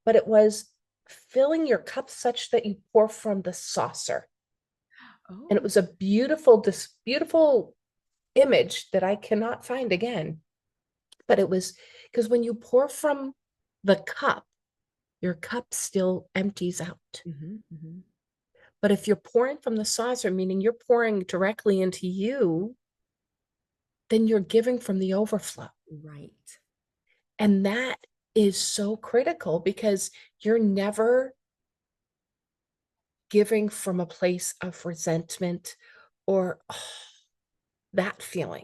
but it was filling your cup such that you pour from the saucer. And it Oh. was a beautiful, this beautiful image that I cannot find again. But it was because when you pour from the cup, your cup still empties out. Mhm, mhm. But if you're pouring from the saucer, meaning you're pouring directly into you, then you're giving from the overflow. Right. And that is so critical because you're never giving from a place of resentment or that feeling.